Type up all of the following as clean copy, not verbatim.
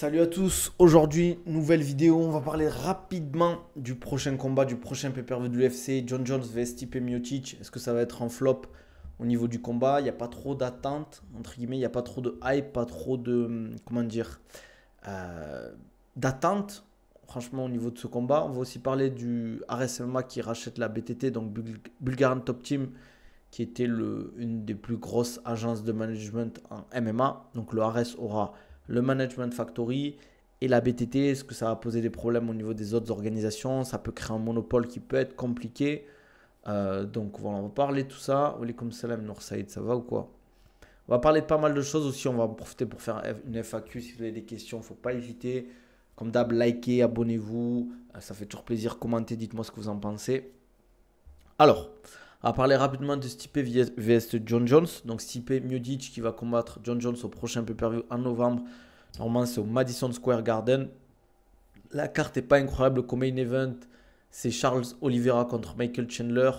Salut à tous, aujourd'hui nouvelle vidéo, on va parler rapidement du prochain combat, du prochain pay-per-view de l'UFC, John Jones vs Stipe Miocic. Est-ce que ça va être un flop au niveau du combat? Il n'y a pas trop d'attente, entre guillemets, il n'y a pas trop de hype, pas trop de, comment dire, euh, d'attente. Franchement, au niveau de ce combat, on va aussi parler du RSMA qui rachète la BTT, donc Bulgarian Top Team, qui était une des plus grosses agences de management en MMA. Donc le RS aura le Management Factory et la BTT. Est-ce que ça va poser des problèmes au niveau des autres organisations? Ça peut créer un monopole qui peut être compliqué. Donc voilà, on va parler de tout ça. Walaikum salam Nour Saïd, ça va ou quoi? On va parler de pas mal de choses aussi. On va en profiter pour faire une FAQ. Si vous avez des questions, il ne faut pas hésiter. Comme d'hab, likez, abonnez-vous. Ça fait toujours plaisir. Commentez, dites-moi ce que vous en pensez. Alors, on va parler rapidement de Stipe vs John Jones. Donc Stipe Miocic qui va combattre John Jones au prochain pay-per-view en novembre. Normalement, c'est au Madison Square Garden. La carte n'est pas incroyable. Le main event, c'est Charles Oliveira contre Michael Chandler.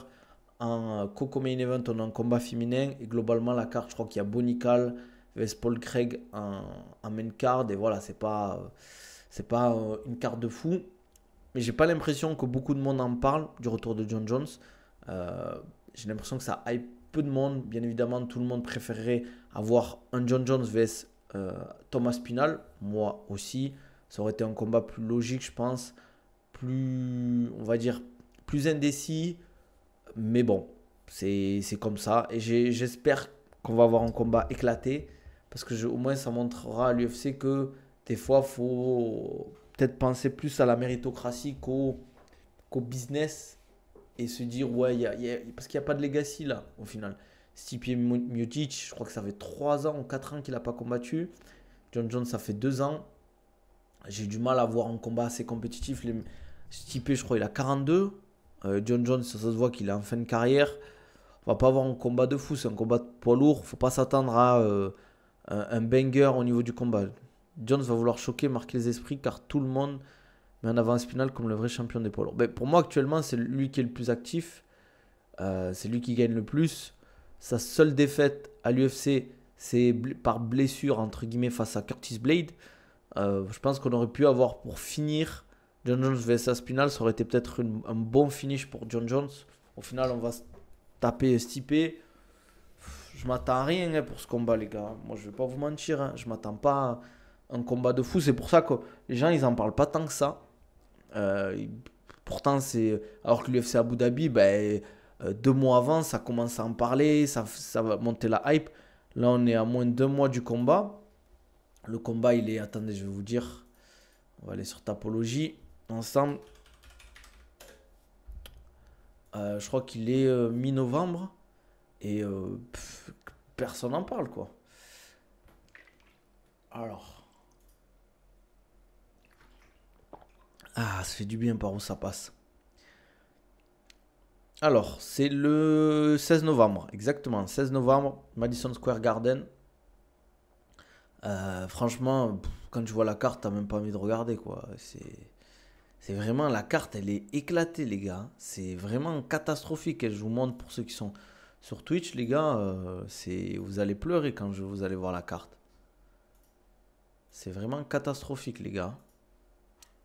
En co-main event, on a un combat féminin. Et globalement, la carte, je crois qu'il y a Bonical vs Paul Craig en main card. Et voilà, c'est pas une carte de fou. Mais j'ai pas l'impression que beaucoup de monde en parle du retour de John Jones. J'ai l'impression que ça hype peu de monde. Bien évidemment, tout le monde préférerait avoir un John Jones vs Thomas Spinal. Moi aussi. Ça aurait été un combat plus logique, je pense. Plus, on va dire, plus indécis. Mais bon, c'est comme ça. Et j'espère qu'on va avoir un combat éclaté. Parce que au moins, ça montrera à l'UFC que des fois, il faut peut-être penser plus à la méritocratie qu'au business et se dire, ouais, parce qu'il n'y a pas de legacy là, au final. Stipe Miocic, je crois que ça fait 3 ans ou 4 ans qu'il n'a pas combattu. John Jones, ça fait 2 ans. J'ai du mal à voir un combat assez compétitif. Stipe, je crois, il a 42. John Jones, ça se voit qu'il est en fin de carrière. On va pas avoir un combat de fou, c'est un combat de poids lourd. Faut pas s'attendre à un banger au niveau du combat. Jones va vouloir choquer, marquer les esprits, car tout le monde met en avant Spinal comme le vrai champion des poids lourds. Ben, pour moi, actuellement, c'est lui qui est le plus actif. C'est lui qui gagne le plus. Sa seule défaite à l'UFC, c'est par blessure, entre guillemets, face à Curtis Blade. Je pense qu'on aurait pu avoir, pour finir, John Jones vs Spinal. Ça aurait été peut-être un bon finish pour John Jones. Au final, on va se taper Stipe. Je m'attends à rien pour ce combat, les gars. Moi, je vais pas vous mentir. Je m'attends pas à un combat de fou. C'est pour ça que les gens, ils en parlent pas tant que ça. Euh, Pourtant, alors que l'UFC Abu Dhabi, ben, 2 mois avant, ça commence à en parler, ça va monter la hype. Là, on est à moins de 2 mois du combat. Le combat, il est, attendez, je vais vous dire, on va aller sur Tapologie ensemble. Je crois qu'il est mi-novembre et personne n'en parle, quoi. Alors, ça fait du bien par où ça passe. Alors, c'est le 16 novembre, exactement. 16 novembre, Madison Square Garden. Franchement, quand tu vois la carte, t'as même pas envie de regarder, quoi. C'est vraiment, la carte, elle est éclatée, les gars. C'est vraiment catastrophique. Et je vous montre pour ceux qui sont sur Twitch, les gars. Vous allez pleurer quand vous allez voir la carte. C'est vraiment catastrophique, les gars.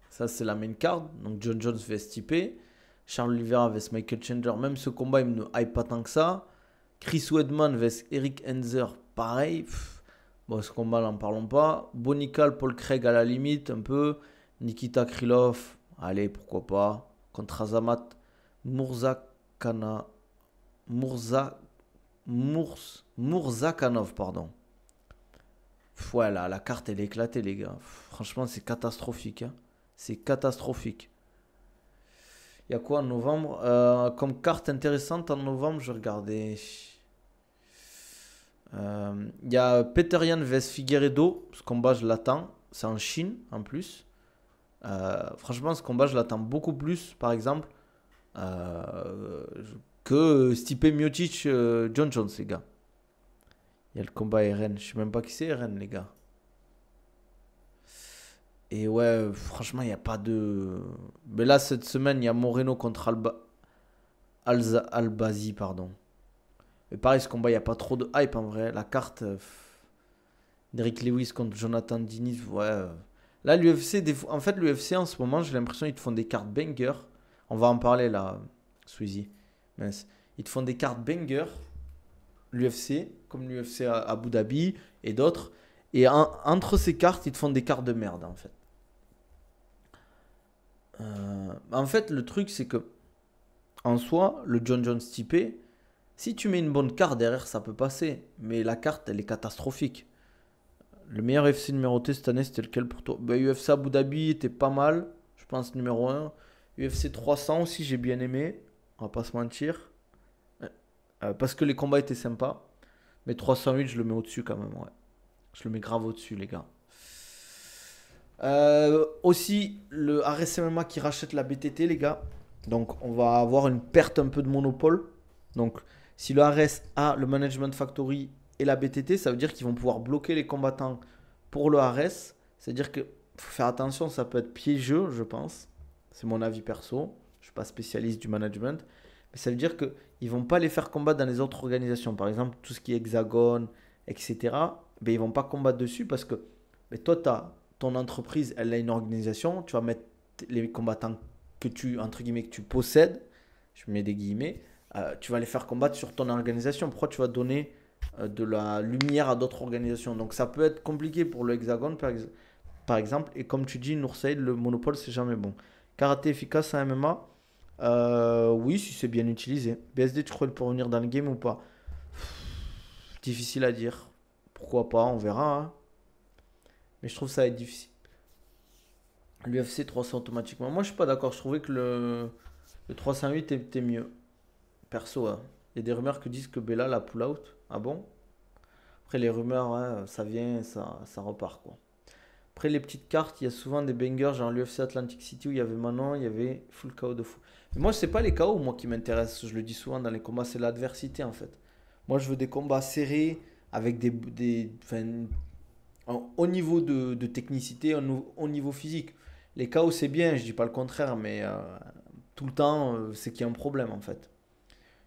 Ça, c'est la main card. Donc, John Jones vs Stipe. Charles Oliveira vs Michael Chandler. Même ce combat, il ne me hype pas tant que ça. Chris Weidman vs Eric Enzer. Pareil. Bon, ce combat, n'en parlons pas. Bonical, Paul Craig à la limite, un peu. Nikita Krylov. Allez, pourquoi pas. Contre Azamat Mourzakana. Mourzakanov, pardon. Ouais, la carte, elle est éclatée, les gars. Franchement, c'est catastrophique. Hein. C'est catastrophique. Il y a quoi en novembre comme carte intéressante en novembre, je vais regarder. Il y a Petr Yan vs Figueiredo. Ce combat, je l'attends. C'est en Chine, en plus. Franchement, ce combat, je l'attends beaucoup plus, par exemple, que Stipe Miocic, John Jones, les gars. Il y a le combat RN. Je sais même pas qui c'est RN, les gars. Et ouais, franchement, il n'y a pas de. Mais là, cette semaine, il y a Moreno contre Albazi, pardon. Mais pareil, ce combat, il n'y a pas trop de hype en vrai. La carte, Derrick Lewis contre Jonathan Diniz, ouais. Là, l'UFC, en fait, l'UFC en ce moment, j'ai l'impression qu'ils te font des cartes banger. On va en parler là, Sweezy. Mince. Ils te font des cartes banger, l'UFC, comme l'UFC à Abu Dhabi et d'autres. Et entre ces cartes, ils te font des cartes de merde, en fait. En fait, le truc, c'est que, en soi, le John Jones Stipe, si tu mets une bonne carte derrière, ça peut passer. Mais la carte, elle est catastrophique. Le meilleur UFC numéroté cette année, c'était lequel pour toi? UFC Abu Dhabi était pas mal, je pense numéro un. UFC 300 aussi, j'ai bien aimé, on va pas se mentir. Parce que les combats étaient sympas. Mais 308, je le mets au-dessus quand même, ouais. Je le mets grave au-dessus, les gars. Aussi, le Ares MMA qui rachète la BTT, les gars. Donc, on va avoir une perte un peu de monopole. Donc, si le Ares a le Management Factory et la BTT, ça veut dire qu'ils vont pouvoir bloquer les combattants pour le Ares. C'est-à-dire que faut faire attention, ça peut être piégeux, je pense. C'est mon avis perso. Je ne suis pas spécialiste du management. Mais ça veut dire qu'ils ne vont pas les faire combattre dans les autres organisations. Par exemple, tout ce qui est hexagone, etc. Ben, ils ne vont pas combattre dessus parce que ben, toi, ton entreprise, elle a une organisation. Tu vas mettre les combattants que tu, entre guillemets, que tu possèdes. Je mets des guillemets. Tu vas les faire combattre sur ton organisation. Pourquoi tu vas donner de la lumière à d'autres organisations? Donc ça peut être compliqué pour le hexagone, par exemple. Et comme tu dis, Noursaïd, le monopole, c'est jamais bon. Karaté efficace à MMA. Oui, si c'est bien utilisé. BSD, tu crois qu'il peut revenir dans le game ou pas? Difficile à dire. Pourquoi pas, on verra. Hein. Mais je trouve ça va être difficile. L'UFC 300 automatiquement. Moi, je suis pas d'accord. Je trouvais que le 308 était mieux. Perso, hein. Il y a des rumeurs qui disent que Bella la pull out. Ah bon? Après, les rumeurs, hein, ça vient, ça repart, quoi. Après, les petites cartes, il y a souvent des bangers, genre l'UFC Atlantic City où il y avait Manon, il y avait full KO de fou. Mais moi, c'est pas les KO, moi, qui m'intéressent. Je le dis souvent dans les combats, c'est l'adversité, en fait. Moi, je veux des combats serrés, avec enfin, un haut niveau de technicité, un haut niveau physique. Les KO, c'est bien, je dis pas le contraire, mais tout le temps, c'est qu'il y a un problème, en fait.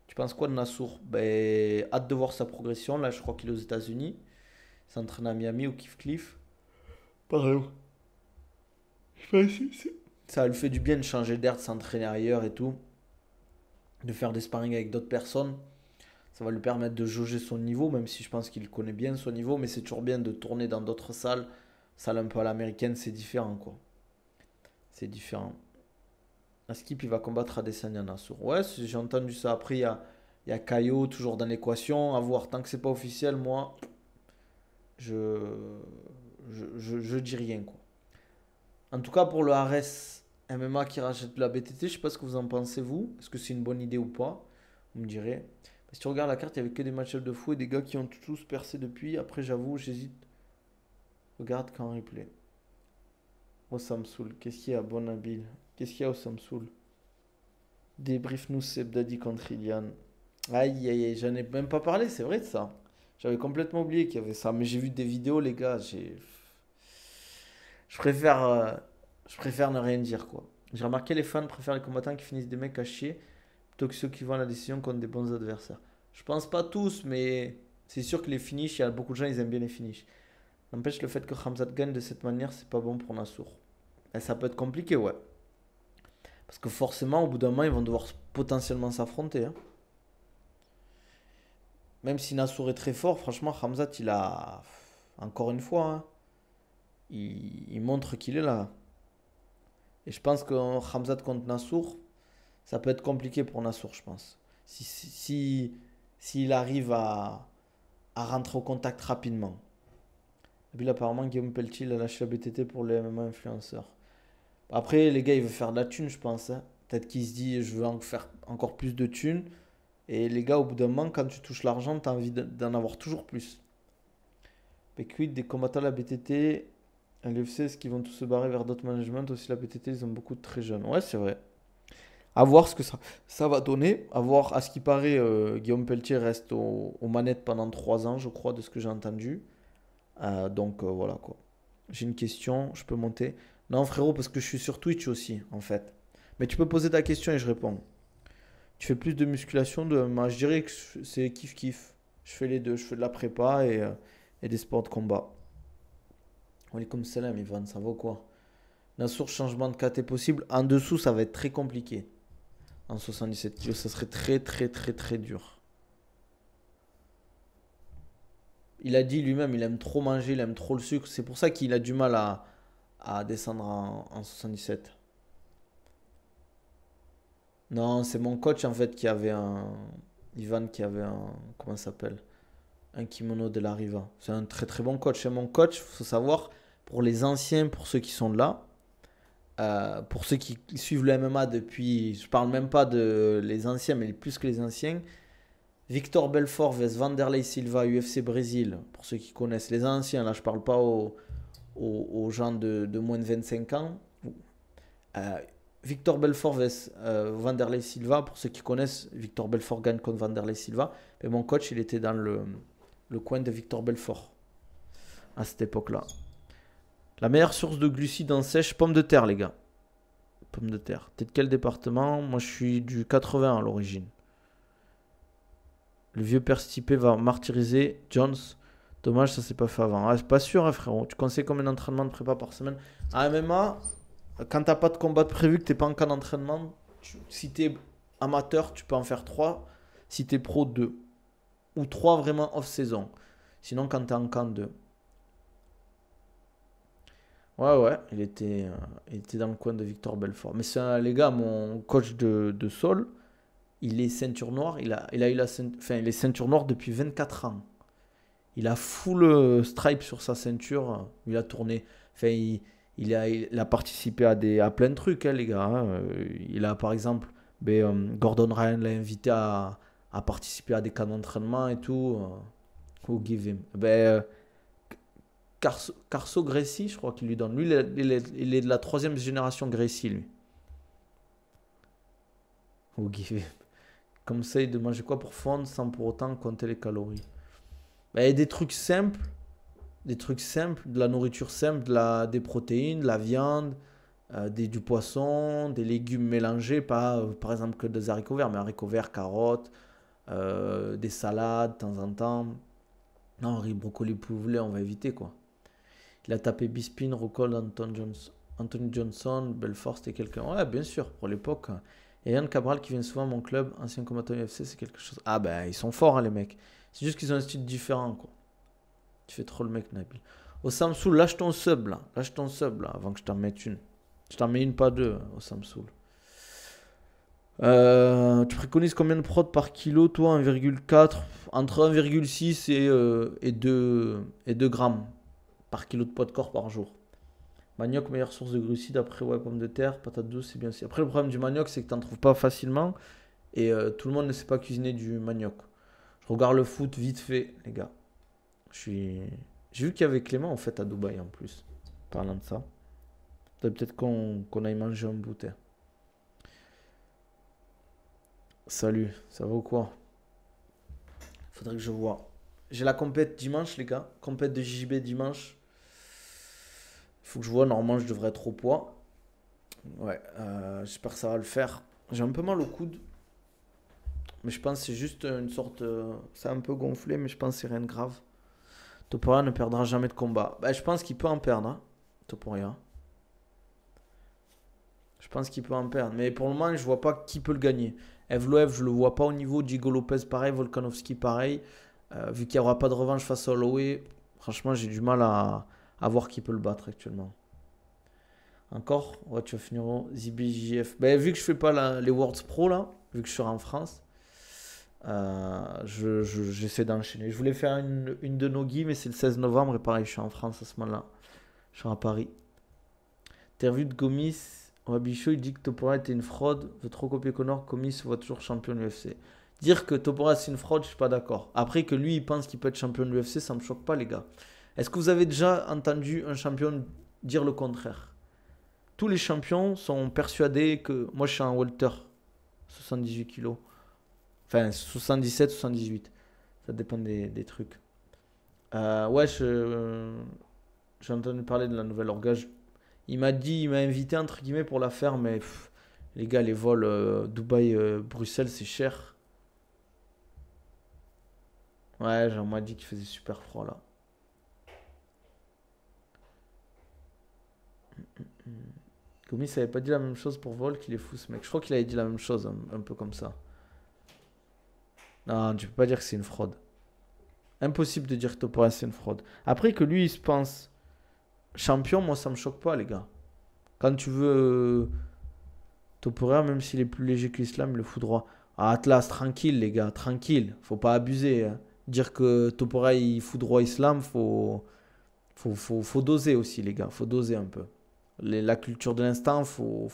Tu penses quoi de Nassour? Ben, hâte de voir sa progression. Là, je crois qu'il est aux États-Unis. Il s'entraîne à Miami ou Kiff Cliff. Pareil. Ça lui fait du bien de changer d'air, de s'entraîner ailleurs et tout. De faire des sparring avec d'autres personnes. Ça va lui permettre de jauger son niveau, même si je pense qu'il connaît bien son niveau. Mais c'est toujours bien de tourner dans d'autres salles. Salle un peu à l'américaine, c'est différent, quoi. C'est différent. Skip, il va combattre Adesanya Nassour. Ouais, j'ai entendu ça. Après, il y a Caio, toujours dans l'équation. À voir, tant que c'est pas officiel, moi, je, je dis rien, quoi. En tout cas, pour le Ares MMA qui rachète la BTT, je sais pas ce que vous en pensez, vous. Est-ce que c'est une bonne idée ou pas? Vous me direz. Si tu regardes la carte, il y avait que des match-ups de fou et des gars qui ont tous percé depuis. Après, j'avoue, j'hésite. Regarde quand replay. Oh, ça me saoule. Qu'est-ce qu'il y a, bon habile? Qu'est-ce qu'il y a, oh, ça me saoule? Débrief-nous Seb Daddy contre Ilian. Aïe, aïe, aïe, j'en ai même pas parlé, c'est vrai de ça. J'avais complètement oublié qu'il y avait ça. Mais j'ai vu des vidéos, les gars. Je préfère, euh, je préfère ne rien dire, quoi. J'ai remarqué les fans préfèrent les combattants qui finissent des mecs à chier plutôt que ceux qui vont à la décision contre des bons adversaires. Je pense pas tous, mais c'est sûr que les finishes, il y a beaucoup de gens, ils aiment bien les finishes. N'empêche, le fait que Khamzat gagne de cette manière, c'est pas bon pour Nassour. Et ça peut être compliqué, ouais. Parce que forcément, au bout d'un moment, ils vont devoir potentiellement s'affronter. Hein. Même si Nassour est très fort, franchement, Khamzat, il a. Encore une fois, hein, il montre qu'il est là. Et je pense que Khamzat contre Nassour, ça peut être compliqué pour Nassour, je pense. S'il arrive à rentrer au contact rapidement. Et puis là, apparemment, Guillaume Pelletier il a lâché la BTT pour les MMA influenceurs. Après, les gars, il veut faire de la thune, je pense. Hein. Peut-être qu'il se dit, je veux en faire encore plus de thunes. Et les gars, au bout d'un moment, quand tu touches l'argent, tu as envie d'en avoir toujours plus. Mais quid des combattants à la BTT, à l'UFC, est-ce qu'ils vont tous se barrer vers d'autres managements? Aussi, la BTT, ils ont beaucoup de très jeunes. Ouais, c'est vrai. À voir ce que ça va donner. À voir, à ce qui paraît, Guillaume Pelletier reste aux manettes pendant 3 ans, je crois, de ce que j'ai entendu. Donc voilà quoi. J'ai une question, je peux monter. Non frérot, parce que je suis sur Twitch aussi, en fait. Mais tu peux poser ta question et je réponds. Tu fais plus de musculation moi, je dirais que c'est kiff-kiff. Je fais les deux, je fais de la prépa et des sports de combat. Comme salam Ivan, ça vaut quoi? Nassour, changement de KT possible. En dessous, ça va être très compliqué. En 77 kg, ça serait très dur. Il a dit lui-même, il aime trop manger, il aime trop le sucre. C'est pour ça qu'il a du mal à descendre en 77. Non, c'est mon coach en fait qui avait un. Ivan qui avait un. Comment ça s'appelle? Un kimono de la Riva. C'est un très bon coach. C'est mon coach, il faut savoir, pour les anciens, pour ceux qui sont là, pour ceux qui suivent le MMA depuis. Je parle même pas de les anciens, mais plus que les anciens. Victor Belfort vs Vanderlei Silva, UFC Brésil, pour ceux qui connaissent les anciens, là je parle pas aux gens de moins de 25 ans. Euh, Victor Belfort vs Vanderlei Silva, pour ceux qui connaissent, Victor Belfort gagne contre Vanderlei Silva. Et mon coach, il était dans le coin de Victor Belfort à cette époque-là. La meilleure source de glucides en sèche, pommes de terre, les gars. Pommes de terre. T'es de quel département? Moi, je suis du 80 à l'origine. Le vieux père Stipe va martyriser Jones. Dommage, ça s'est pas fait avant. Ah, c'est pas sûr, hein, frérot. Tu conseilles combien d'entraînements de prépa par semaine? À MMA, quand t'as pas de combat de prévu, que t'es pas en cas d'entraînement, si t'es amateur, tu peux en faire 3. Si t'es pro, 2. Ou 3 vraiment off-saison. Sinon, quand t'es en camp, 2. Ouais, il était dans le coin de Victor Belfort. Mais c'est les gars, mon coach de sol, il est ceinture noire. Il a eu il est ceinture noire depuis 24 ans. Il a full stripe sur sa ceinture. Il a tourné. Enfin, il a participé à plein de trucs, hein, les gars. Hein. Il a, par exemple, Gordon Ryan l'a invité à participer à des camps d'entraînement et tout. Who give him? Carso Gracie, je crois qu'il lui donne. Lui, il est de la 3e génération Gracie, lui. Who give him? Conseil de manger quoi pour fondre sans pour autant compter les calories? Des trucs simples. Des trucs simples, de la nourriture simple, des protéines, de la viande, du poisson, des légumes mélangés, pas par exemple que des haricots verts, mais haricots verts, carottes, des salades de temps en temps. Non, riz, brocoli, poulet, on va éviter quoi. Il a tapé Bisping, Rockhold, Anthony Johnson, Belfort, c'était quelqu'un. Ouais, bien sûr, pour l'époque. Et Yann Cabral qui vient souvent à mon club, ancien combattant UFC, c'est quelque chose. Ah ben, ils sont forts, hein, les mecs. C'est juste qu'ils ont un style différent, quoi. Tu fais trop le mec, Nabil. Au Samsoul, lâche ton sub, là. Lâche ton sub, là, avant que je t'en mette une. Je t'en mets une, pas deux, au Samsoul. Tu préconises combien de prod par kilo, toi? 1,4, entre 1,6 et 2 grammes par kilo de poids de corps par jour. Manioc, meilleure source de glucides. Après, ouais, pommes de terre, patates douces, c'est bien aussi. Après, le problème du manioc, c'est que tu n'en trouves pas facilement. Et tout le monde ne sait pas cuisiner du manioc. Je regarde le foot vite fait, les gars. J'ai vu qu'il y avait Clément, en fait, à Dubaï, en plus. Parlant de ça. Peut-être qu'on aille manger un bout. Salut, ça va ou quoi? Faudrait que je vois. J'ai la compète dimanche, les gars. Compète de JB dimanche. Il faut que je vois. Normalement, je devrais être au poids. Ouais, j'espère que ça va le faire. J'ai un peu mal au coude. Mais je pense que c'est juste une sorte. C'est un peu gonflé, mais je pense que c'est rien de grave. Topuria ne perdra jamais de combat. Je pense qu'il peut en perdre, hein, Topuria. Je pense qu'il peut en perdre. Mais pour le moment, je vois pas qui peut le gagner. Evloev, je le vois pas au niveau. Diego Lopez, pareil. Volkanovski, pareil. Vu qu'il n'y aura pas de revanche face à Holloway, franchement, j'ai du mal à voir qui peut le battre actuellement. Encore? Ouais, tu vas finir au ZBJF. Vu que je fais pas les Worlds Pro, là, vu que je serai en France, j'essaie d'enchaîner. Je voulais faire une de Nogi, mais c'est le 16 novembre. Et pareil, je suis en France à ce moment-là. Je suis à Paris. Interview de Gomis. Bichot, il dit que Topuria était une fraude, veut trop copier Conor, Gomis se voit toujours champion de l'UFC. Dire que Topuria c'est une fraude, je suis pas d'accord. Après que lui il pense qu'il peut être champion de l'UFC, ça me choque pas les gars. Est-ce que vous avez déjà entendu un champion dire le contraire? Tous les champions sont persuadés que... Moi je suis un welter, 78 kilos. Enfin 77, 78. Ça dépend des trucs. Ouais, j'ai entendu parler de la nouvelle orgage. Il m'a invité entre guillemets pour la faire, mais les gars, les vols Dubaï-Bruxelles, c'est cher. Ouais, on m'a dit qu'il faisait super froid là. Gomis avait pas dit la même chose pour Volk, il est fou ce mec. Je crois qu'il avait dit la même chose, un peu comme ça. Non, tu peux pas dire que c'est une fraude. Impossible de dire que Topuria c'est une fraude. Après que lui il se pense champion, moi ça me choque pas les gars. Quand tu veux Topuria, même s'il est plus léger que l'islam, il le fout droit. Ah, Atlas, tranquille les gars, tranquille. Faut pas abuser, hein. Dire que Topuria il fout droit islam, faut doser aussi les gars, faut doser un peu. La culture de l'instant, faut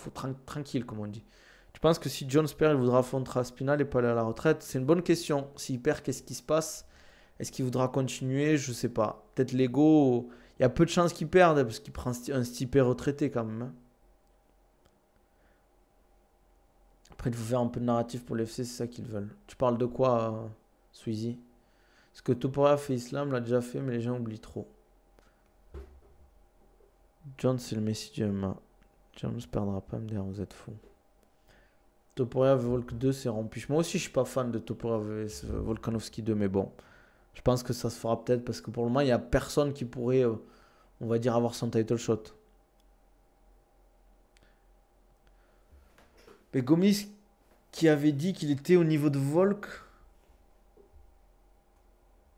tranquille comme on dit. Tu penses que si Jones perd, il voudra affronter Aspinall et pas aller à la retraite? C'est une bonne question. S'il perd, qu'est-ce qui se passe? Est-ce qu'il voudra continuer? Je sais pas. Peut-être l'ego. Il y a peu de chances qu'il perde parce qu'il prend un stipe retraité quand même, hein. Après, il faut faire un peu de narratif pour l'FC, c'est ça qu'ils veulent. Tu parles de quoi, Sweezy? Ce que Topuria fait Islam l'a déjà fait, mais les gens oublient trop. Jones, c'est le Messi du MMA. Jones perdra pas, MDR, vous êtes fous. Topuria Volk 2, c'est rempli. Moi aussi, je suis pas fan de Topuria Volkanovski 2, mais bon. Je pense que ça se fera peut-être parce que pour le moment, il n'y a personne qui pourrait, on va dire, avoir son title shot. Mais Gomis qui avait dit qu'il était au niveau de Volk.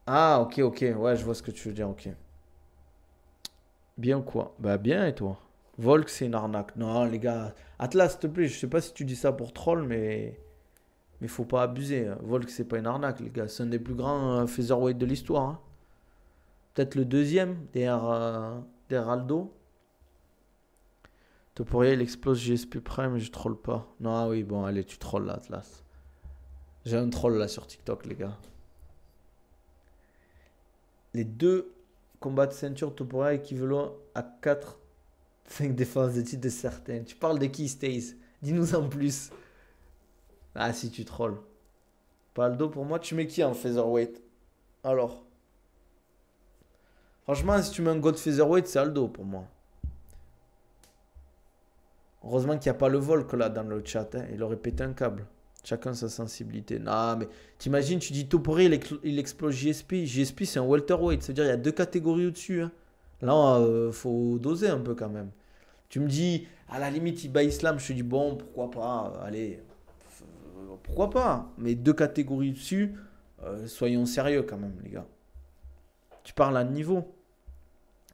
Ah, ok, ouais, je vois ce que tu veux dire, ok. Bien quoi? Bah bien et toi? Volk c'est une arnaque. Non les gars, Atlas s'il te plaît, je sais pas si tu dis ça pour troll, mais faut pas abuser. Volk c'est pas une arnaque les gars, c'est un des plus grands featherweight de l'histoire, hein. Peut-être le deuxième derrière Aldo. Topuria il explose GSP Prime mais je troll pas. Non ah oui bon allez tu trolls là Atlas. J'ai un troll là sur TikTok les gars. Les deux combats de ceinture Topuria équivalent à 4-5 défenses de titre de certains. Tu parles de qui, Stace? Dis-nous en plus. Ah, si tu trolls. Pas Aldo pour moi, tu mets qui en featherweight? Alors. Franchement, si tu mets un god featherweight, c'est Aldo pour moi. Heureusement qu'il n'y a pas le Volk là dans le chat, hein. Il aurait pété un câble. Chacun sa sensibilité. Non, mais t'imagines, tu dis Topuria, il explose JSP. JSP, c'est un welterweight. Ça veut dire qu'il y a deux catégories au-dessus, hein. Là, faut doser un peu quand même. Tu me dis, à la limite, il bat Islam. Je te dis, bon, pourquoi pas. Allez, pourquoi pas. Mais deux catégories dessus, soyons sérieux quand même, les gars. Tu parles à niveau.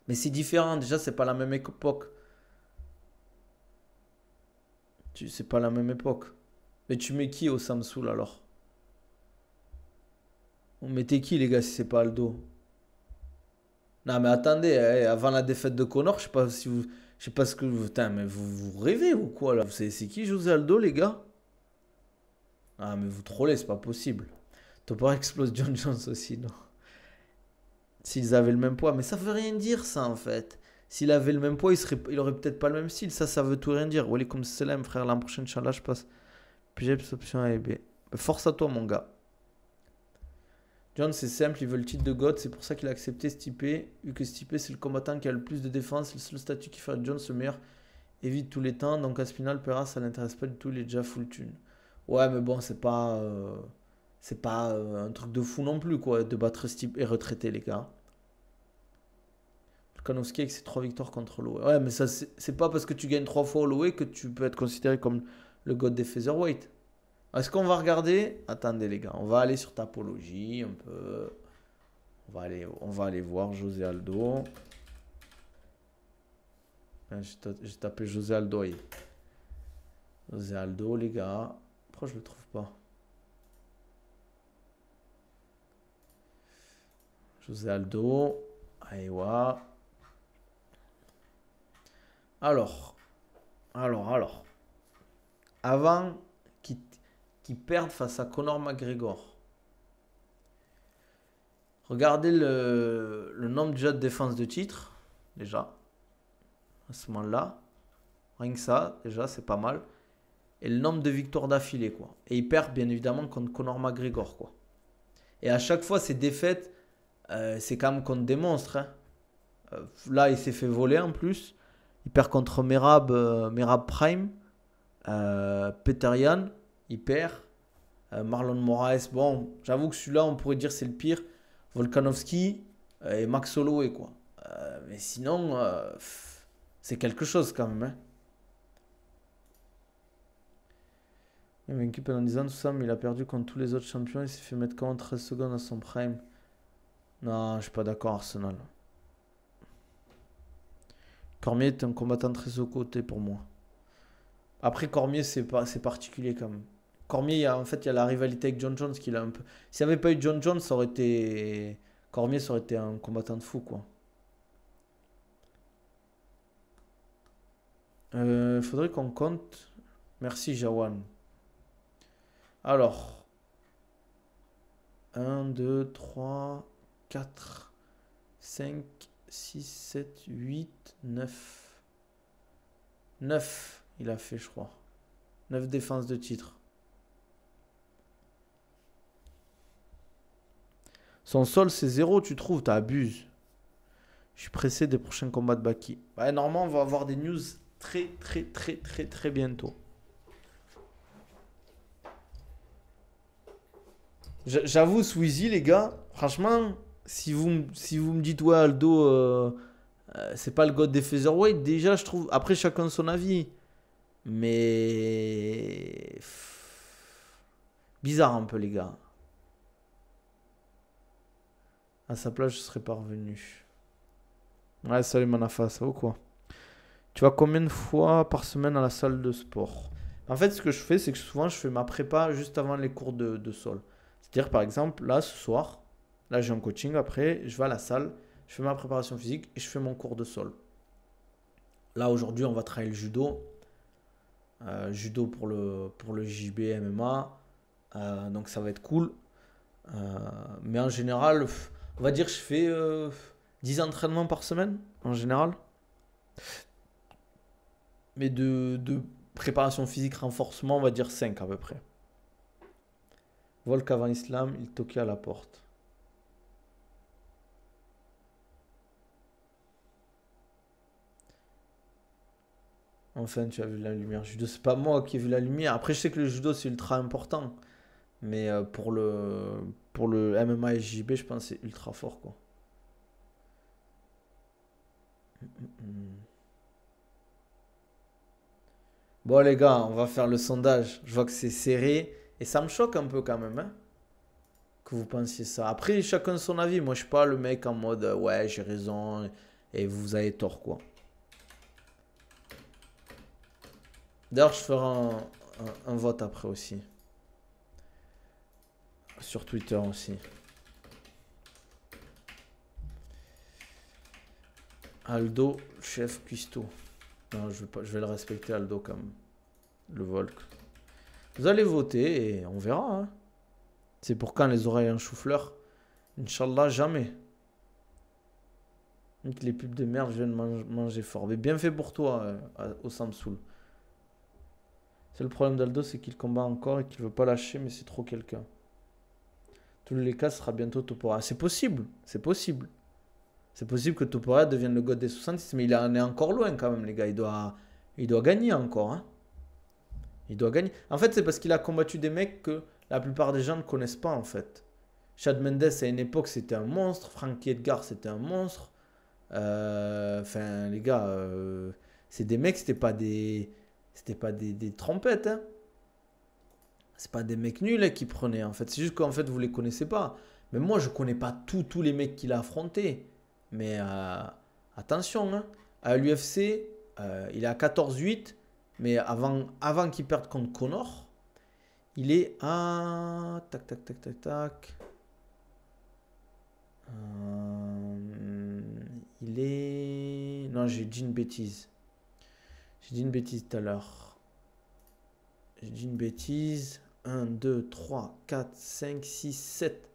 Mais c'est différent. Déjà, c'est pas la même époque. C'est pas la même époque. Mais tu mets qui au Samsoul alors? On mettait qui, les gars, si c'est pas Aldo? Non, mais attendez, avant la défaite de Connor, je sais pas si vous. Je sais pas ce que vous. Putain, mais vous rêvez ou quoi là? C'est qui José Aldo, les gars? Ah, mais vous trollez, c'est pas possible. Topuria explose John Jones aussi, non? S'ils avaient le même poids. Mais ça veut rien dire, ça, en fait. S'il avait le même poids, il aurait peut-être pas le même style. Ça veut tout rien dire. Walaikum salam, frère. L'an prochain, Inch'Allah, je passe. Puis j'ai option A et B. Force à toi, mon gars. John, c'est simple, il veut le titre de God, c'est pour ça qu'il a accepté Stipe. Vu que Stipe, c'est le combattant qui a le plus de défense, c'est le seul statut qui fait à John le meilleur évite tous les temps. Donc Aspinal, Pereira, ça l'intéresse pas du tout, il est déjà full thune. Ouais, mais bon, c'est pas un truc de fou non plus, quoi, de battre Stipe et retraiter, les gars. Volkanovski avec ses 3 victoires contre Holloway. Ouais, mais ça, c'est pas parce que tu gagnes 3 fois Holloway que tu peux être considéré comme le God des featherweight. Est-ce qu'on va regarder? Attendez les gars, on va aller sur Tapologie un peu. On va aller voir José Aldo. J'ai tapé José Aldo. José Aldo les gars. Pourquoi je le trouve pas? José Aldo. Aïwa. Alors. Avant qui perdent face à Conor McGregor. Regardez le nombre déjà de défenses de titre, déjà, à ce moment-là. Rien que ça, déjà, c'est pas mal. Et le nombre de victoires d'affilée, quoi. Et il perd, bien évidemment, contre Conor McGregor, quoi. Et à chaque fois, ces défaites, c'est quand même contre des monstres, hein. Là, il s'est fait voler, en plus. Il perd contre Merab Prime. Peter Yan, il perd. Marlon Moraes, bon, j'avoue que celui-là, on pourrait dire c'est le pire. Volkanovski et Max Holloway, quoi. Mais sinon, C'est quelque chose quand même, hein. Il a vaincu pendant 10 ans, tout ça, mais il a perdu contre tous les autres champions. Il s'est fait mettre KO en 13 secondes à son prime. Non, je suis pas d'accord, Arsenal. Cormier est un combattant très haut-côté pour moi. Après, Cormier, c'est particulier quand même. Cormier, en fait, il y a la rivalité avec John Jones qu'il a un peu. S'il n'y avait pas eu John Jones, ça aurait été. Cormier, ça aurait été un combattant de fou, quoi. Faudrait qu'on compte. Merci, Jawan. Alors, 1, 2, 3, 4, 5, 6, 7, 8, 9. 9, il a fait, je crois. 9 défenses de titre. Son sol, c'est 0, tu trouves, t'abuses. Je suis pressé des prochains combats de Baki. Ouais, normalement, on va avoir des news très bientôt. J'avoue, Sweezy, les gars, franchement, si vous me dites, ouais, Aldo, c'est pas le god des featherweight, déjà, je trouve. Après, chacun son avis. Mais. Bizarre un peu, les gars. À sa place, je serais pas revenu. Ouais, salut Manafa, ça va ou quoi? Tu vas combien de fois par semaine à la salle de sport? En fait, ce que je fais, c'est que souvent, je fais ma prépa juste avant les cours de sol. C'est-à-dire, par exemple, là, ce soir, là, j'ai un coaching. Après, je vais à la salle, je fais ma préparation physique et je fais mon cours de sol. Là, aujourd'hui, on va travailler le judo. Judo pour le JB MMA. Donc, ça va être cool. Mais en général, on va dire que je fais 10 entraînements par semaine, en général. Mais de préparation physique, renforcement, on va dire 5 à peu près. Volk avant Islam, il toquait à la porte. Enfin, tu as vu la lumière. Judo, c'est pas moi qui ai vu la lumière. Après, je sais que le judo, c'est ultra important. Mais pour le MMA et JB, je pense que c'est ultra fort, quoi. Bon, les gars, on va faire le sondage. Je vois que c'est serré. Et ça me choque un peu quand même, hein, que vous pensiez ça. Après, chacun son avis. Moi, je suis pas le mec en mode ouais, j'ai raison et vous avez tort, quoi. D'ailleurs, je ferai un vote après aussi. Sur Twitter aussi. Aldo, chef cuistot. Non, je vais le respecter, Aldo, comme le Volk. Vous allez voter et on verra, hein. C'est pour quand les oreilles en chou-fleur? Inch'Allah, jamais. Nique les pubs de merde, je viens de manger fort. Mais bien fait pour toi, au Samsoul. C'est le problème d'Aldo, c'est qu'il combat encore et qu'il veut pas lâcher, mais c'est trop quelqu'un. Tous les cas, ce sera bientôt Topuria. C'est possible, c'est possible. C'est possible que Topuria devienne le god des 66, mais il en est encore loin quand même, les gars. Il doit gagner encore, hein. Il doit gagner. En fait, c'est parce qu'il a combattu des mecs que la plupart des gens ne connaissent pas, en fait. Chad Mendes, à une époque, c'était un monstre. Frankie Edgar, c'était un monstre. Enfin, les gars, c'est des mecs, c'était pas des trompettes, hein. C'est pas des mecs nuls, hein, qui prenaient, en fait. C'est juste qu'en fait, vous les connaissez pas. Mais moi, je connais pas tous les mecs qu'il a affrontés. Mais attention, hein. À l'UFC, il est à 14-8. Mais avant qu'il perde contre Conor, il est à. Tac, tac, tac, tac, tac. Il est. Non, j'ai dit une bêtise. J'ai dit une bêtise tout à l'heure. J'ai dit une bêtise. 1, 2, 3, 4, 5, 6, 7.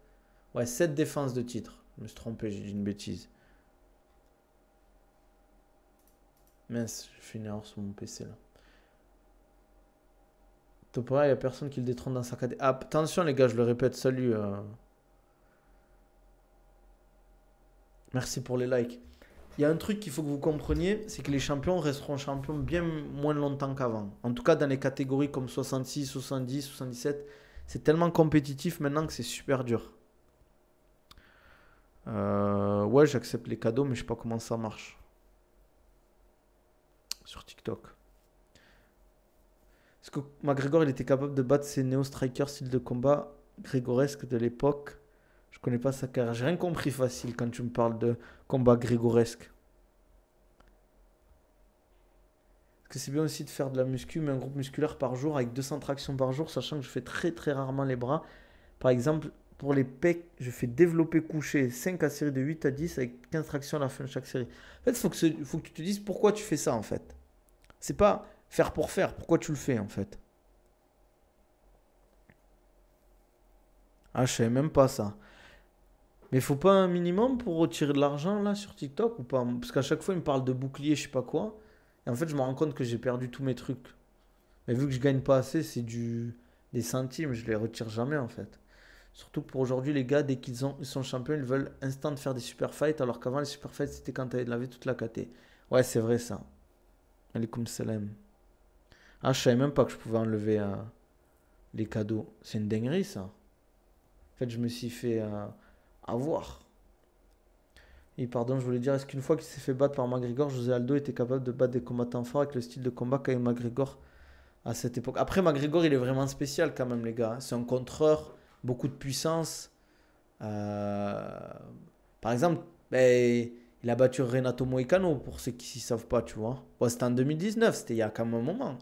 Ouais, 7 défenses de titre. Je me suis trompé, j'ai dit une bêtise. Mince, j'ai fait une erreur sur mon PC là. Topuria, il n'y a personne qui le détrône dans sa catégorie. Ah, attention les gars, je le répète, salut. Merci pour les likes. Il y a un truc qu'il faut que vous compreniez, c'est que les champions resteront champions bien moins longtemps qu'avant. En tout cas, dans les catégories comme 66, 70, 77, c'est tellement compétitif maintenant que c'est super dur. Ouais, j'accepte les cadeaux, mais je sais pas comment ça marche. sur TikTok. Est-ce que McGregor il était capable de battre ses néo-strikers style de combat grégoresque de l'époque? Je connais pas sa carrière. J'ai rien compris facile quand tu me parles de combat grégoresque. Est-ce que c'est bien aussi de faire de la muscu, mais un groupe musculaire par jour avec 200 tractions par jour, sachant que je fais très très rarement les bras. Par exemple, pour les pecs, je fais développer couché 5 à série de 8 à 10 avec 15 tractions à la fin de chaque série. En fait, faut que tu te dises pourquoi tu fais ça en fait. C'est pas faire pour faire, pourquoi tu le fais en fait. Ah, je savais même pas ça. Mais faut pas un minimum pour retirer de l'argent là sur TikTok ou pas? Parce qu'à chaque fois, il me parle de bouclier, je sais pas quoi. Et en fait, je me rends compte que j'ai perdu tous mes trucs. Mais vu que je gagne pas assez, c'est des centimes, je les retire jamais en fait. Surtout que pour aujourd'hui, les gars, dès ils sont champions, ils veulent instant faire des super fights, alors qu'avant, les super fights, c'était quand t'avais lavé toute la KT. Ouais, c'est vrai ça. Alaikum salam. Ah, je savais même pas que je pouvais enlever les cadeaux. C'est une dinguerie ça. En fait, je me suis fait avoir. Et pardon, je voulais dire, est-ce qu'une fois qu'il s'est fait battre par McGregor, José Aldo était capable de battre des combattants forts avec le style de combat qu'a eu McGregor à cette époque? Après, McGregor, il est vraiment spécial quand même, les gars. C'est un contreur, beaucoup de puissance. Euh, Par exemple, ben, il a battu Renato Moicano, pour ceux qui ne savent pas, tu vois. Bon, c'était en 2019, c'était il y a quand même un moment.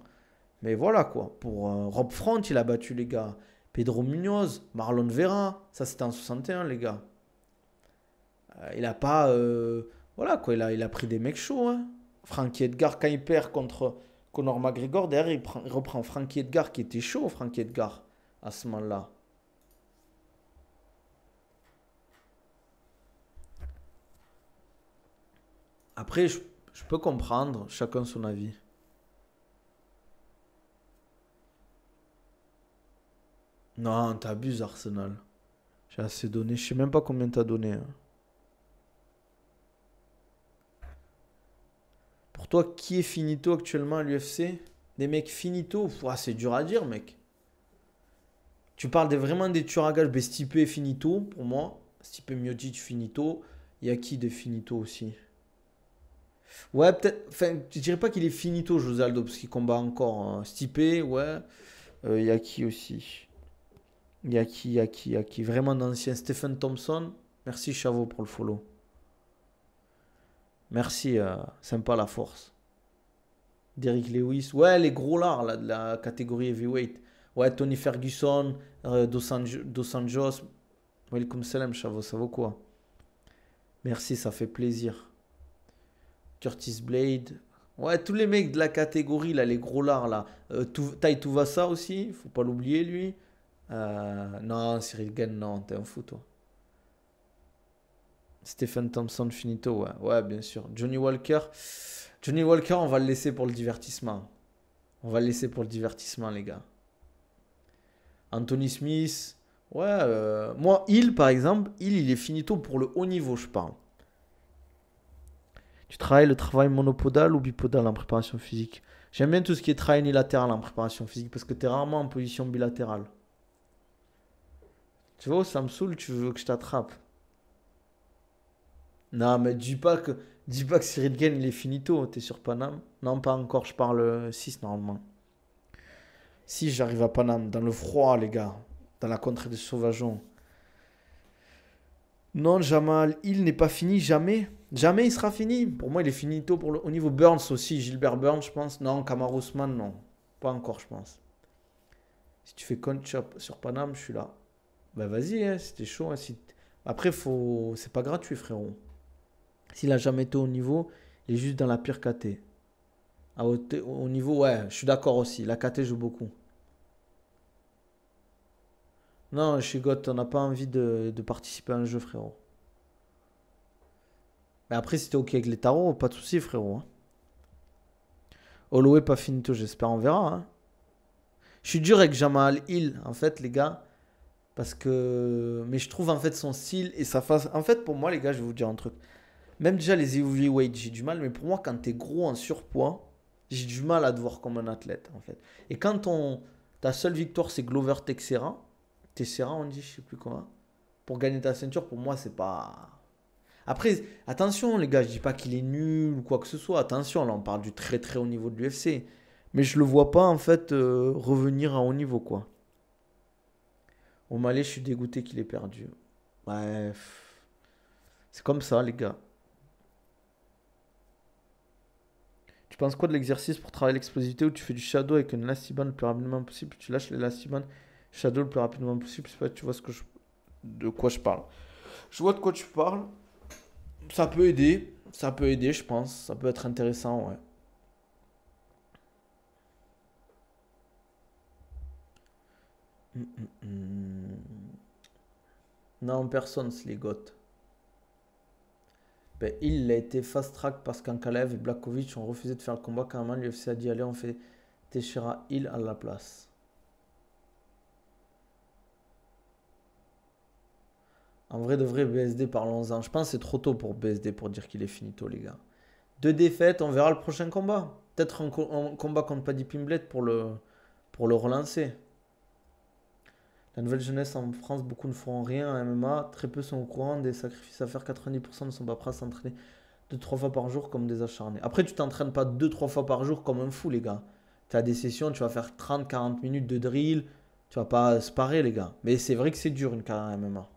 Mais voilà quoi. Pour Rob Front, il a battu les gars. Pedro Munoz, Marlon Vera, ça c'était en 61, les gars. Il a pas. Voilà quoi, il a pris des mecs chauds. Hein. Frankie Edgar, quand il perd contre Conor McGregor, derrière il reprend Frankie Edgar qui était chaud, Frankie Edgar, à ce moment-là. Après, je peux comprendre, chacun son avis. Non, t'abuses, Arsenal. J'ai assez donné, je sais même pas combien t'as donné. Hein. Pour toi, qui est finito actuellement à l'UFC? Des mecs finito? Ouah, c'est dur à dire, mec. Tu parles vraiment des tueurs à gages. Ben, Stipe est finito, pour moi. Stipe Miocic finito. Il y a qui de finito aussi? Ouais, peut-être. Enfin, je dirais pas qu'il est finito, José Aldo, parce qu'il combat encore. Hein. Stipe, ouais. Il y a qui aussi? Il y a qui? Vraiment d'ancien. Stephen Thompson. Merci, Chavo, pour le follow. Merci, sympa la force. Derrick Lewis. Ouais, les gros lards là, de la catégorie heavyweight. Ouais, Tony Ferguson, Dos Anjos. Welcome salam, Chavo, ça vaut quoi? Merci, ça fait plaisir. Curtis Blade. Ouais, tous les mecs de la catégorie, là, les gros lards, là. Tai Tuivasa aussi, faut pas l'oublier, lui. Non, Cyril Gane, non, t'es un fou, toi. Stephen Thompson, finito, ouais. Ouais, bien sûr. Johnny Walker. Johnny Walker, on va le laisser pour le divertissement. On va le laisser pour le divertissement, les gars. Anthony Smith. Ouais, moi, Hill, par exemple, il est finito pour le haut niveau, je parle. Tu travailles le travail monopodal ou bipodal en préparation physique? J'aime bien tout ce qui est travail unilatéral en préparation physique parce que tu es rarement en position bilatérale. Tu vois, ça me saoule, tu veux que je t'attrape. Non, mais dis pas que Cyril Gane, il est finito. T'es sur Paname? Non, pas encore, je parle 6 normalement. Si j'arrive à Paname, dans le froid, les gars, dans la contrée des sauvageons. Non, Jamal, il n'est pas fini, jamais. Jamais il sera fini. Pour moi, il est finito au niveau Burns aussi. Gilbert Burns, je pense. Non, Kamaru Usman, non. Pas encore, je pense. Si tu fais coach sur Paname, je suis là. Bah vas-y, hein, c'était chaud. Hein, après, c'est pas gratuit, frérot. S'il a jamais été au niveau, il est juste dans la pire KT. Au niveau, ouais, je suis d'accord aussi. La KT joue beaucoup. Non, chez GOT, on n'a pas envie de participer à un jeu, frérot. Mais après, si t'es ok avec les tarots, pas de soucis, frérot. Hein. Holloway, pas finito, j'espère, on verra. Hein. Je suis dur avec Jamal Hill, en fait, les gars. Parce que. Mais je trouve, en fait, son style et sa face. En fait, pour moi, les gars, je vais vous dire un truc. Même déjà, les heavyweight, j'ai du mal. Mais pour moi, quand t'es gros en surpoids, j'ai du mal à te voir comme un athlète, en fait. Et quand ta seule victoire, c'est Glover Teixeira, on dit, je sais plus quoi. Pour gagner ta ceinture, pour moi, c'est pas. Après, attention les gars, je dis pas qu'il est nul ou quoi que ce soit. Attention, là on parle du très très haut niveau de l'UFC. Mais je le vois pas en fait revenir à haut niveau quoi. Au Malais, je suis dégoûté qu'il ait perdu. Bref, c'est comme ça les gars. Tu penses quoi de l'exercice pour travailler l'explosivité où tu fais du shadow avec une lastiband le plus rapidement possible, tu lâches les lastiband shadow le plus rapidement possible, je sais pas, tu vois de quoi je parle. Je vois de quoi tu parles. Ça peut aider, je pense. Ça peut être intéressant, ouais. Hum, hum, hum. Non, personne, c'est les goths. Ben, il a été fast-track parce qu'Ankalaev et Blakovic ont refusé de faire le combat. Carrément, l'UFC a dit allez, on fait Teixeira Hill à la place. En vrai de vrai, BSD, parlons-en. Je pense que c'est trop tôt pour BSD pour dire qu'il est finito, les gars. Deux défaites, on verra le prochain combat. Peut-être un combat contre Paddy Pimblett pour le relancer. La nouvelle jeunesse en France, beaucoup ne feront rien en MMA. Très peu sont au courant des sacrifices à faire. 90% ne sont pas prêts à s'entraîner 2-3 fois par jour comme des acharnés. Après, tu t'entraînes pas 2-3 fois par jour comme un fou, les gars. Tu as des sessions, tu vas faire 30-40 minutes de drill. Tu vas pas se parer, les gars. Mais c'est vrai que c'est dur une carrière MMA.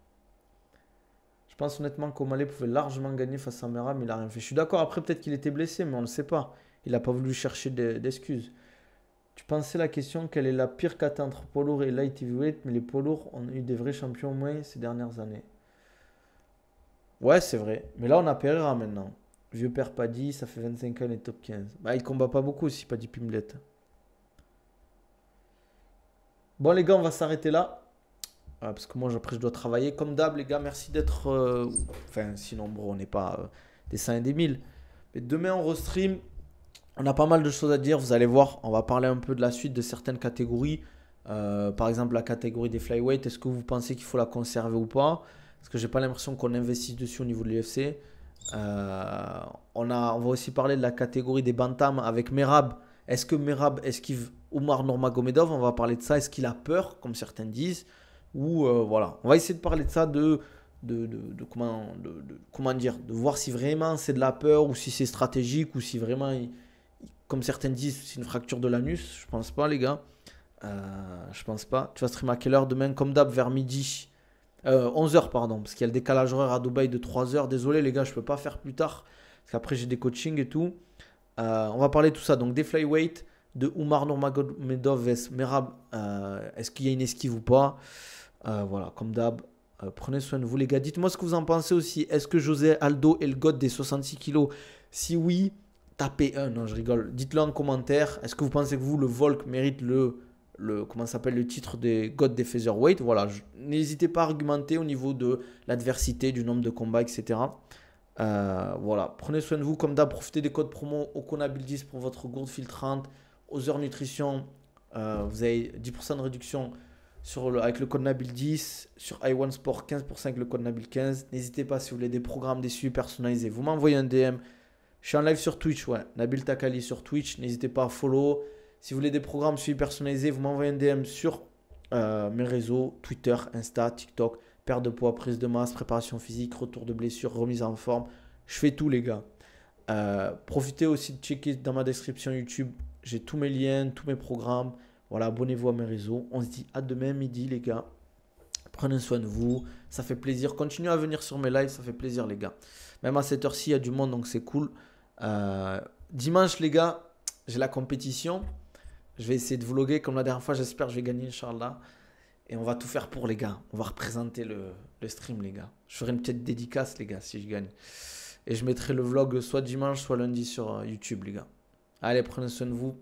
Je pense honnêtement qu'O'Malley pouvait largement gagner face à Merab, mais il a rien fait. Je suis d'accord, après peut-être qu'il était blessé, mais on ne le sait pas. Il n'a pas voulu chercher d'excuses. Tu pensais la question quelle est la pire cata entre poids lourd et light heavyweight, mais les poids lourds ont eu des vrais champions au moins ces dernières années. Ouais, c'est vrai. Mais là, on a Pereira maintenant. Vieux père Paddy, ça fait 25 ans, il est top 15. Bah, il combat pas beaucoup aussi, Paddy Pimblett. Bon, les gars, on va s'arrêter là. Parce que moi, après, je dois travailler. Comme d'hab, les gars, merci d'être. Enfin, si nombreux, on n'est pas des 100 et des 1000. Mais demain, on restream. On a pas mal de choses à dire. Vous allez voir, on va parler un peu de la suite de certaines catégories. Par exemple, la catégorie des flyweight. Est-ce que vous pensez qu'il faut la conserver ou pas? Parce que j'ai pas l'impression qu'on investisse dessus au niveau de l'UFC. On va aussi parler de la catégorie des bantams avec Merab. Est-ce que Merab esquive Oumar Nurmagomedov? On va parler de ça. Est-ce qu'il a peur, comme certains disent? Ou voilà, on va essayer de parler de ça, comment dire, de voir si vraiment c'est de la peur ou si c'est stratégique ou si vraiment, comme certains disent, c'est une fracture de l'anus. Je pense pas, les gars. Je pense pas. Tu vas streamer à quelle heure demain? Comme d'hab, vers midi. 11h, pardon, parce qu'il y a le décalage horaire à Dubaï de 3h. Désolé, les gars, je peux pas faire plus tard. Parce qu'après, j'ai des coachings et tout. On va parler de tout ça. Donc, des flyweight, de Oumar Nurmagomedov vs Merab. Est-ce qu'il y a une esquive ou pas? Voilà, comme d'hab, prenez soin de vous les gars. Dites-moi ce que vous en pensez aussi. Est-ce que José Aldo est le god des 66 kilos? Si oui, tapez 1. Non, je rigole. Dites-le en commentaire. Est-ce que vous pensez que vous, le Volk, mérite comment s'appelle, le titre des gods des featherweight? Voilà, n'hésitez pas à argumenter au niveau de l'adversité, du nombre de combats, etc. Voilà, prenez soin de vous. Comme d'hab, profitez des codes promo au Conabil10 pour votre gourde filtrante. Aux heures nutrition, vous avez 10% de réduction avec le code Nabil10, sur i1 Sport 15% avec le code Nabil15. N'hésitez pas si vous voulez des programmes, des suivis personnalisés. Vous m'envoyez un DM. Je suis en live sur Twitch, ouais. Nabil Takali sur Twitch. N'hésitez pas à follow. Si vous voulez des programmes suivis personnalisés, vous m'envoyez un DM sur mes réseaux, Twitter, Insta, TikTok. Perte de poids, prise de masse, préparation physique, retour de blessure, remise en forme. Je fais tout, les gars. Profitez aussi de checker dans ma description YouTube. J'ai tous mes liens, tous mes programmes. Voilà, abonnez-vous à mes réseaux. On se dit à demain midi, les gars. Prenez soin de vous. Ça fait plaisir. Continuez à venir sur mes lives. Ça fait plaisir, les gars. Même à cette heure-ci, il y a du monde, donc c'est cool. Dimanche, les gars, j'ai la compétition. Je vais essayer de vlogger comme la dernière fois. J'espère que je vais gagner, Inch'Allah. Et on va tout faire pour, les gars. On va représenter le stream, les gars. Je ferai une petite dédicace, les gars, si je gagne. Et je mettrai le vlog soit dimanche, soit lundi sur YouTube, les gars. Allez, prenez soin de vous.